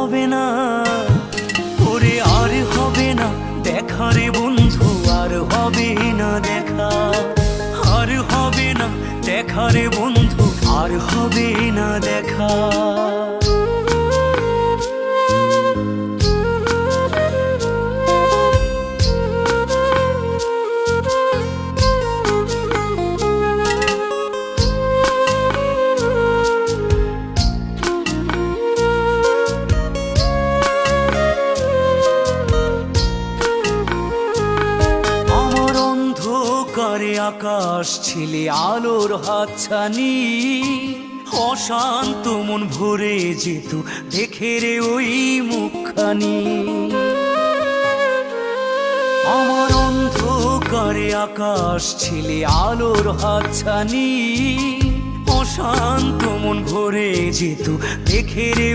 হবে না, ওরে আর হবে না দেখা রে বন্ধু, আর হবে না দেখা, আর হবে না দেখা রে বন্ধু, আর হবে না দেখা। করে আকাশ ছিলে আলোর হাতছানি, অশান্ত মন ভরে যেত দেখে রে ওই মুখখানি। আমার অন্ধকারে আকাশ ছিলে আলোর হাতছানি, অশান্ত মন ভরে যেত দেখে রে